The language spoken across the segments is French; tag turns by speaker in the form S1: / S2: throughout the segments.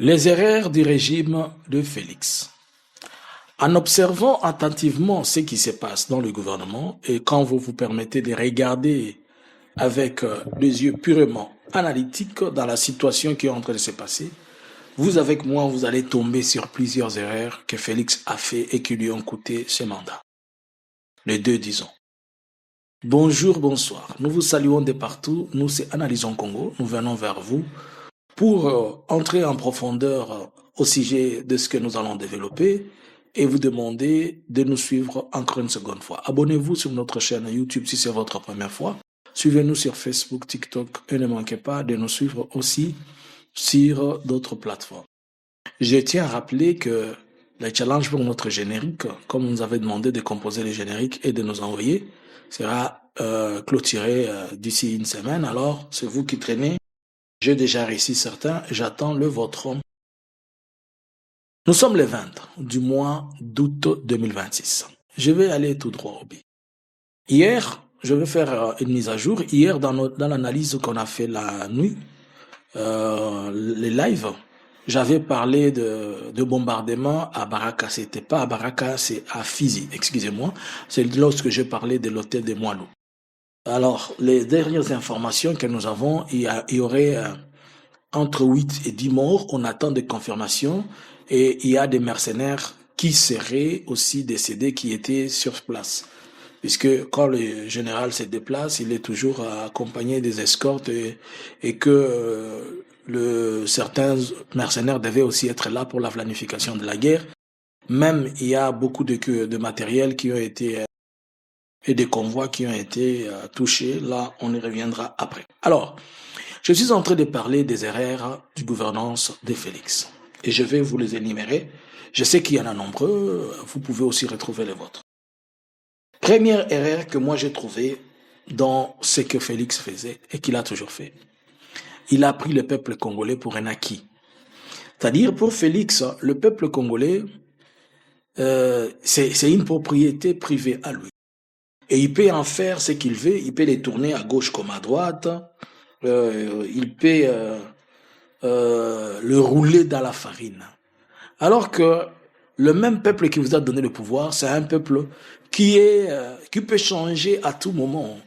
S1: Les erreurs du régime de Félix. En observant attentivement ce qui se passe dans le gouvernement et quand vous vous permettez de regarder avec des yeux purement analytiques dans la situation qui est en train de se passer, vous avec moi, vous allez tomber sur plusieurs erreurs que Félix a fait et qui lui ont coûté ce mandat. Les deux, disons. Bonjour, bonsoir. Nous vous saluons de partout. Nous, c'est Analysons Congo. Nous venons vers vous pour entrer en profondeur au sujet de ce que nous allons développer et vous demander de nous suivre encore une seconde fois. Abonnez-vous sur notre chaîne YouTube si c'est votre première fois. Suivez-nous sur Facebook, TikTok et ne manquez pas de nous suivre aussi sur d'autres plateformes. Je tiens à rappeler que le challenge pour notre générique, comme on nous avait demandé de composer les génériques et de nous envoyer, sera clôturé d'ici une semaine. Alors, c'est vous qui traînez. J'ai déjà réussi certains, j'attends le vôtre. Nous sommes le 20 du mois d'août 2026. Je vais aller tout droit au but. Hier, je vais faire une mise à jour. Hier, dans l'analyse qu'on a fait la nuit, les lives, j'avais parlé de bombardement à Baraka. C'était pas à Baraka, c'est à Fizi, excusez-moi. C'est lorsque j'ai parlé de l'hôtel de Moilou. Alors, les dernières informations que nous avons, il y aurait entre 8 et 10 morts. On attend des confirmations et il y a des mercenaires qui seraient aussi décédés, qui étaient sur place. Puisque quand le général se déplace, il est toujours accompagné des escortes et que certains mercenaires devaient aussi être là pour la planification de la guerre. Même il y a beaucoup de matériel qui ont été et des convois qui ont été touchés. Là, on y reviendra après. Alors, je suis en train de parler des erreurs du gouvernance de Félix. Et je vais vous les énumérer. Je sais qu'il y en a nombreux. Vous pouvez aussi retrouver les vôtres. Première erreur que moi j'ai trouvée dans ce que Félix faisait et qu'il a toujours fait. Il a pris le peuple congolais pour un acquis. C'est-à-dire, pour Félix, le peuple congolais, c'est une propriété privée à lui. Et il peut en faire ce qu'il veut, il peut les tourner à gauche comme à droite, il peut le rouler dans la farine. Alors que le même peuple qui vous a donné le pouvoir, c'est un peuple qui peut changer à tout moment.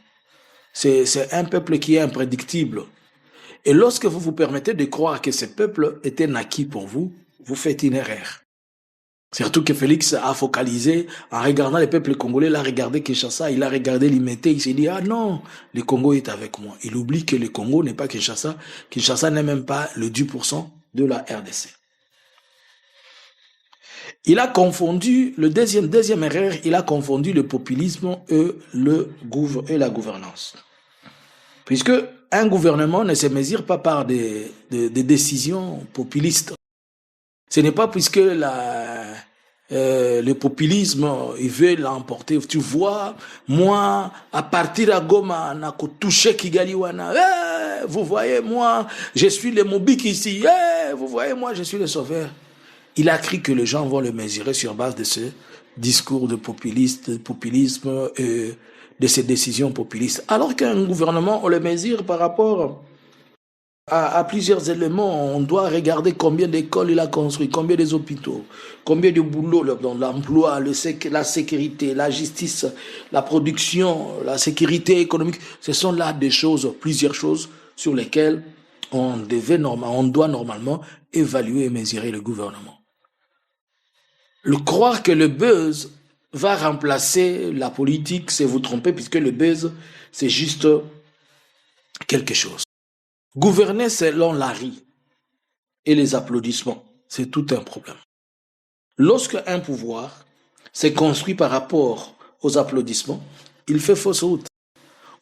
S1: C'est un peuple qui est imprédictible. Et lorsque vous vous permettez de croire que ce peuple était naquis pour vous, vous faites une erreur. Surtout que Félix a focalisé en regardant le peuple congolais, il a regardé Kinshasa, il a regardé Limete, il s'est dit, ah non, le Congo est avec moi. Il oublie que le Congo n'est pas Kinshasa. Kinshasa n'est même pas le 10% de la RDC. Il a confondu, deuxième erreur, il a confondu le populisme et la gouvernance. Puisque un gouvernement ne se mesure pas par des décisions populistes. Ce n'est pas puisque le populisme, il veut l'emporter. Tu vois, moi, à partir à Goma, on a touché Kigali Wana. Vous voyez, moi, je suis le Mobik ici. Vous voyez, moi, je suis le sauveur. Il a cru que les gens vont le mesurer sur base de ce discours de populisme et de ces décisions populistes. Alors qu'un gouvernement, on le mesure par rapport à plusieurs éléments. On doit regarder combien d'écoles il a construit, combien des hôpitaux, combien de boulot, l'emploi, la sécurité, la justice, la production, la sécurité économique. Ce sont là plusieurs choses sur lesquelles on doit normalement évaluer et mesurer le gouvernement. Croire que le buzz va remplacer la politique, c'est vous tromper, puisque le buzz, c'est juste quelque chose. Gouverner selon l'ari et les applaudissements, c'est tout un problème. Lorsque un pouvoir s'est construit par rapport aux applaudissements, il fait fausse route.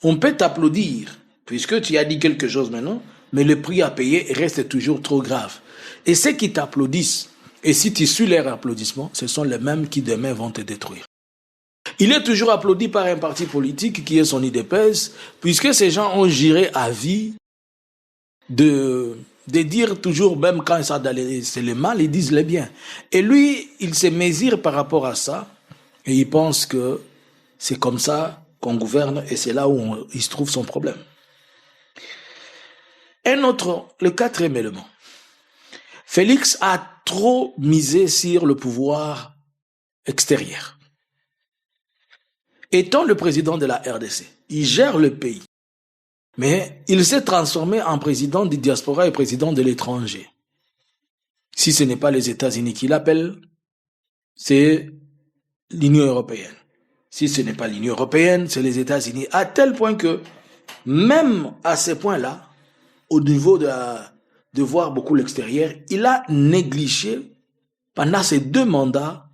S1: On peut t'applaudir, puisque tu as dit quelque chose maintenant, mais le prix à payer reste toujours trop grave. Et ceux qui t'applaudissent, et si tu suis leurs applaudissements, ce sont les mêmes qui demain vont te détruire. Il est toujours applaudi par un parti politique qui est son UDPS, puisque ces gens ont juré à vie de dire toujours, même quand c'est le mal, ils disent le bien. Et lui, il se mesure par rapport à ça, et il pense que c'est comme ça qu'on gouverne, et c'est là où il se trouve son problème. Le quatrième élément. Félix a trop misé sur le pouvoir extérieur. Étant le président de la RDC, il gère le pays. Mais il s'est transformé en président du diaspora et président de l'étranger. Si ce n'est pas les États-Unis qui l'appellent, c'est l'Union européenne. Si ce n'est pas l'Union européenne, c'est les États-Unis. À tel point que, même à ce point-là, au niveau de voir beaucoup l'extérieur, il a négligé, pendant ces 2 mandats,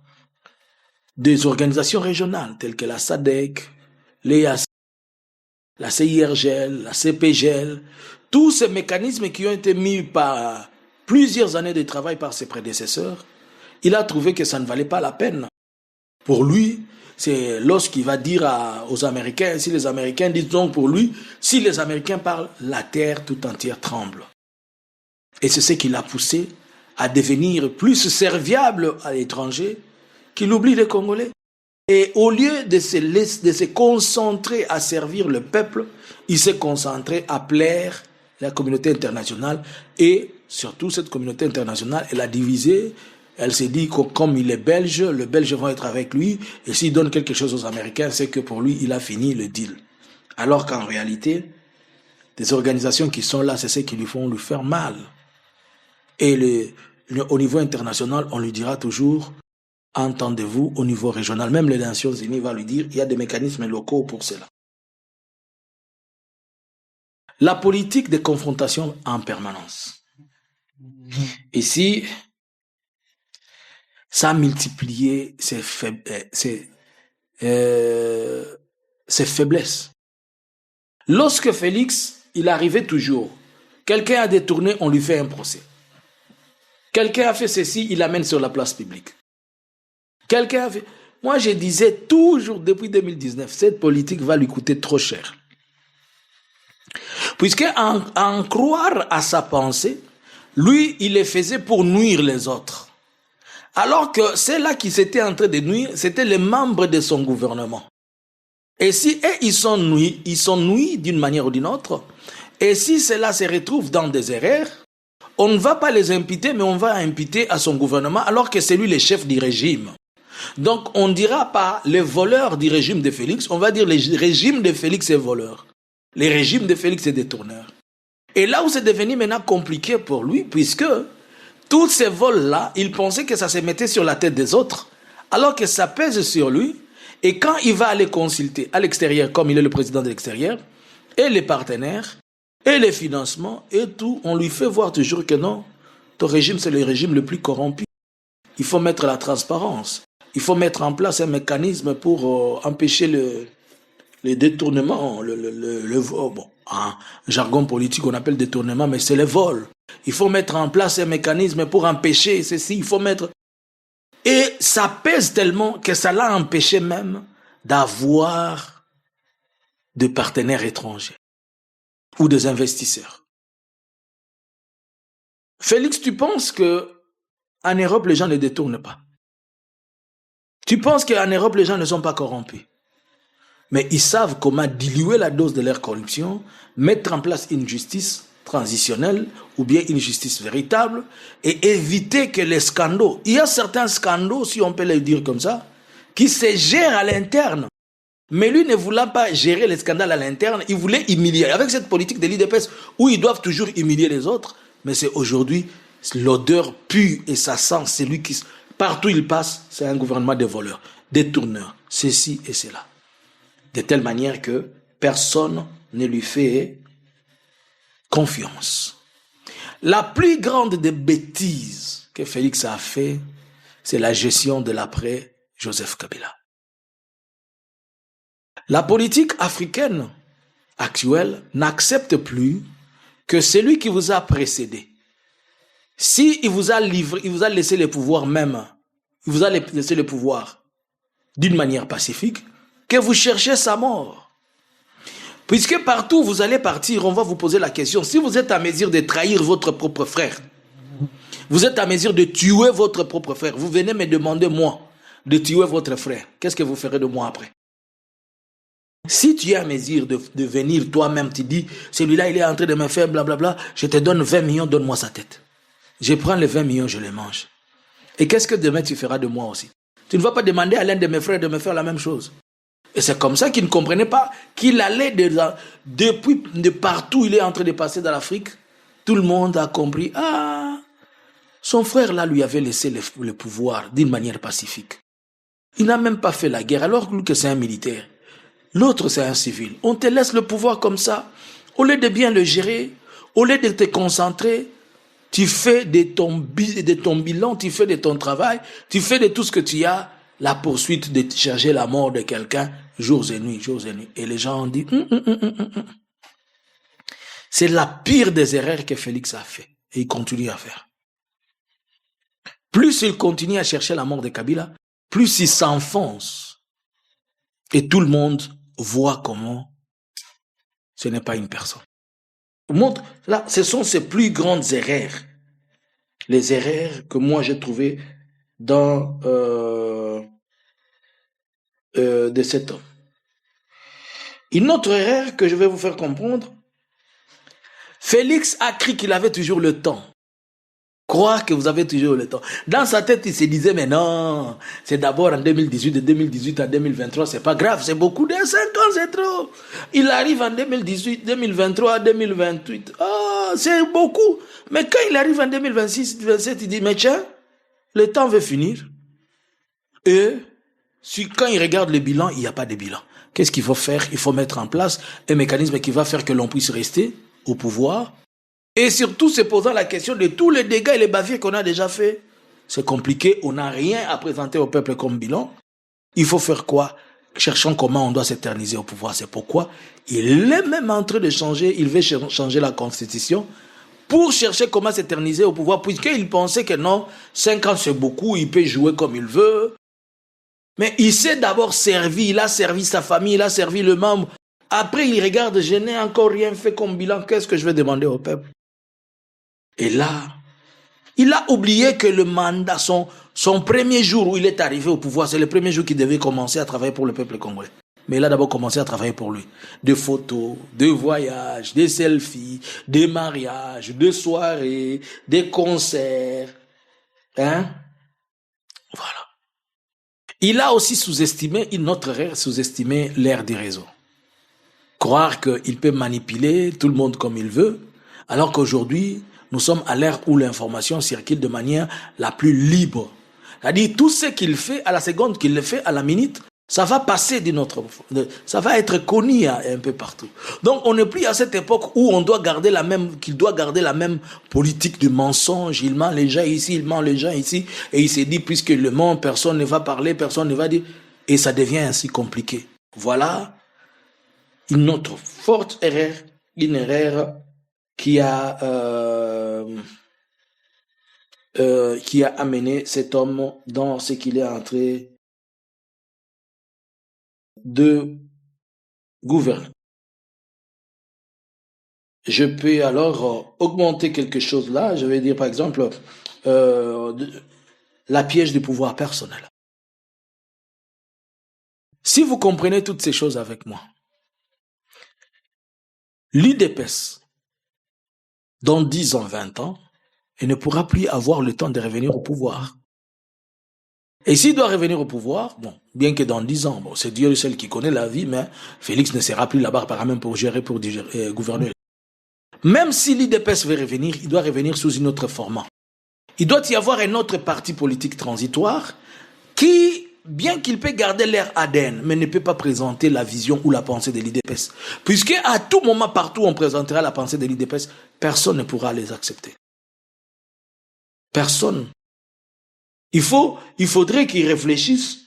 S1: des organisations régionales, telles que la SADC, l'EAC, la CIRGL, la CPGL, tous ces mécanismes qui ont été mis par plusieurs années de travail par ses prédécesseurs, il a trouvé que ça ne valait pas la peine. Pour lui, c'est lorsqu'il va dire aux Américains, si les Américains disent donc pour lui, si les Américains parlent, la terre tout entière tremble. Et c'est ce qui l'a poussé à devenir plus serviable à l'étranger qu'il oublie les Congolais. Et au lieu de se concentrer à servir le peuple, il s'est concentré à plaire la communauté internationale. Et surtout, cette communauté internationale, elle a divisé. Elle s'est dit que comme il est belge, les Belges vont être avec lui. Et s'il donne quelque chose aux Américains, c'est que pour lui, il a fini le deal. Alors qu'en réalité, des organisations qui sont là, c'est celles qui lui font lui faire mal. Et au niveau international, on lui dira toujours... Entendez-vous au niveau régional, même les Nations Unies vont lui dire, il y a des mécanismes locaux pour cela. La politique de confrontation en permanence. Ici, ça a multiplié ses faiblesses. Lorsque Félix, il arrivait toujours, quelqu'un a détourné, on lui fait un procès. Quelqu'un a fait ceci, il l'amène sur la place publique. Quelqu'un a fait... Moi, je disais toujours depuis 2019, cette politique va lui coûter trop cher. Puisque en croire à sa pensée, lui, il les faisait pour nuire les autres. Alors que ceux-là qui s'étaient en train de nuire, c'était les membres de son gouvernement. Et si eux, ils sont nuits d'une manière ou d'une autre, et si ceux-là se retrouvent dans des erreurs, on ne va pas les imputer, mais on va imputer à son gouvernement, alors que c'est lui le chef du régime. Donc, on ne dira pas les voleurs du régime de Félix, on va dire le régime de Félix est voleur. Le régime de Félix est détourneur. Et là où c'est devenu maintenant compliqué pour lui, puisque tous ces vols-là, il pensait que ça se mettait sur la tête des autres, alors que ça pèse sur lui, et quand il va aller consulter à l'extérieur, comme il est le président de l'extérieur, et les partenaires, et les financements, et tout, on lui fait voir toujours que non, ton régime, c'est le régime le plus corrompu. Il faut mettre la transparence. Il faut mettre en place un mécanisme pour empêcher le détournement, le vol. Bon, en jargon politique, on appelle détournement, mais c'est le vol. Il faut mettre en place un mécanisme pour empêcher ceci. Il faut mettre... Et ça pèse tellement que ça l'a empêché même d'avoir des partenaires étrangers ou des investisseurs. Félix, tu penses que en Europe, les gens ne détournent pas? Tu penses qu'en Europe, les gens ne sont pas corrompus? Mais ils savent comment diluer la dose de leur corruption, mettre en place une justice transitionnelle ou bien une justice véritable et éviter que les scandales, il y a certains scandales, si on peut le dire comme ça, qui se gèrent à l'interne. Mais lui ne voulant pas gérer les scandales à l'interne, il voulait humilier. Avec cette politique de l'IDPS où ils doivent toujours humilier les autres, mais c'est aujourd'hui l'odeur pue et ça sent, c'est lui qui... Partout il passe, c'est un gouvernement de voleurs, détourneurs, ceci et cela. De telle manière que personne ne lui fait confiance. La plus grande des bêtises que Félix a fait, c'est la gestion de l'après Joseph Kabila. La politique africaine actuelle n'accepte plus que celui qui vous a précédé, si il vous a livré, il vous a laissé le pouvoir même, il vous a laissé le pouvoir d'une manière pacifique, que vous cherchez sa mort. Puisque partout où vous allez partir, on va vous poser la question, si vous êtes à mesure de trahir votre propre frère, vous êtes à mesure de tuer votre propre frère, vous venez me demander, moi, de tuer votre frère, qu'est-ce que vous ferez de moi après? Si tu es à mesure de venir toi-même, tu dis, celui-là il est en train de me faire blablabla, je te donne 20 millions, donne-moi sa tête. je prends les 20 millions, je les mange. Et qu'est-ce que demain tu feras de moi aussi? Tu ne vas pas demander à l'un de mes frères de me faire la même chose. Et c'est comme ça qu'il ne comprenait pas qu'il allait depuis de partout, il est en train de passer dans l'Afrique. Tout le monde a compris. Ah, son frère là lui avait laissé le pouvoir d'une manière pacifique. Il n'a même pas fait la guerre, alors que c'est un militaire. L'autre, c'est un civil. On te laisse le pouvoir comme ça. Au lieu de bien le gérer, au lieu de te concentrer, tu fais de ton bilan, tu fais de ton travail, tu fais de tout ce que tu as, la poursuite de chercher la mort de quelqu'un, jours et nuits, jours et nuits. Et les gens ont dit, C'est la pire des erreurs que Félix a fait. Et il continue à faire. Plus il continue à chercher la mort de Kabila, plus il s'enfonce. Et tout le monde voit comment ce n'est pas une personne. Là, ce sont ses plus grandes erreurs. Les erreurs que moi j'ai trouvées dans de cet homme. Une autre erreur que je vais vous faire comprendre, Félix a cru qu'il avait toujours le temps. Croire que vous avez toujours le temps. Dans sa tête, il se disait, mais non, c'est d'abord en 2018, de 2018 à 2023, c'est pas grave, c'est beaucoup, de 5 ans, c'est trop. Il arrive en 2018, 2023, 2028, c'est beaucoup. Mais quand il arrive en 2026, 2027, il dit, mais tiens, le temps veut finir. Et quand il regarde le bilan, il n'y a pas de bilan. Qu'est-ce qu'il faut faire? Il faut mettre en place un mécanisme qui va faire que l'on puisse rester au pouvoir. Et surtout, se posant la question de tous les dégâts et les bavures qu'on a déjà fait. C'est compliqué, on n'a rien à présenter au peuple comme bilan. Il faut faire quoi? Cherchons comment on doit s'éterniser au pouvoir. C'est pourquoi il est même en train de changer, il veut changer la constitution pour chercher comment s'éterniser au pouvoir, puisqu'il pensait que non, 5 ans c'est beaucoup, il peut jouer comme il veut. Mais il s'est d'abord servi, il a servi sa famille, il a servi le membre. Après, il regarde, je n'ai encore rien fait comme bilan, qu'est-ce que je vais demander au peuple? Et là, il a oublié que le mandat, son premier jour où il est arrivé au pouvoir, c'est le premier jour qu'il devait commencer à travailler pour le peuple congolais. Mais il a d'abord commencé à travailler pour lui. Des photos, des voyages, des selfies, des mariages, des soirées, des concerts. Voilà. Il a aussi sous-estimé, une autre erreur, sous-estimé l'ère des réseaux. Croire qu'il peut manipuler tout le monde comme il veut, alors qu'aujourd'hui, nous sommes à l'ère où l'information circule de manière la plus libre. C'est-à-dire, tout ce qu'il fait, à la seconde qu'il le fait, à la minute, ça va passer ça va être connu un peu partout. Donc, on n'est plus à cette époque où on doit garder qu'il doit garder la même politique de mensonge. Il ment les gens ici, il ment les gens ici. Et il s'est dit, puisque le ment, personne ne va parler, personne ne va dire. Et ça devient ainsi compliqué. Voilà une autre forte erreur, une erreur qui a amené cet homme dans ce qu'il est entré de gouverner. Je peux alors augmenter quelque chose là, je vais dire par exemple la piège du pouvoir personnel. Si vous comprenez toutes ces choses avec moi, l'UDPS, dans 10 ans, 20 ans, il ne pourra plus avoir le temps de revenir au pouvoir. Et s'il doit revenir au pouvoir, bon, bien que dans 10 ans, bon, c'est Dieu seul qui connaît la vie, mais Félix ne sera plus là-bas par même pour gouverner. Même si l'UDPS veut revenir, il doit revenir sous une autre format. Il doit y avoir un autre parti politique transitoire qui, bien qu'il peut garder l'air ADN, mais ne peut pas présenter la vision ou la pensée de l'UDPS. Puisque à tout moment, partout où on présentera la pensée de l'UDPS, personne ne pourra les accepter. Personne. Il faudrait qu'ils réfléchissent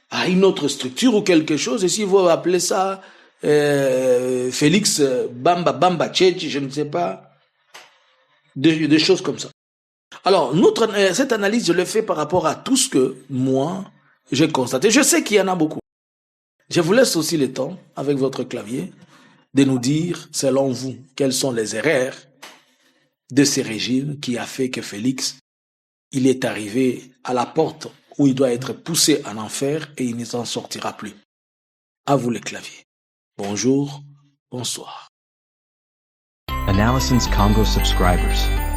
S1: à une autre structure ou quelque chose, et s'ils vont appeler ça Félix Bamba Tchétchi, je ne sais pas, des choses comme ça. Alors, cette analyse, je l'ai fait par rapport à tout ce que moi, j'ai constaté. Je sais qu'il y en a beaucoup. Je vous laisse aussi le temps, avec votre clavier, de nous dire, selon vous, quelles sont les erreurs de ces régimes qui a fait que Félix, il est arrivé à la porte où il doit être poussé en enfer et il ne s'en sortira plus. À vous les claviers. Bonjour, bonsoir.
S2: Analysins Congo subscribers.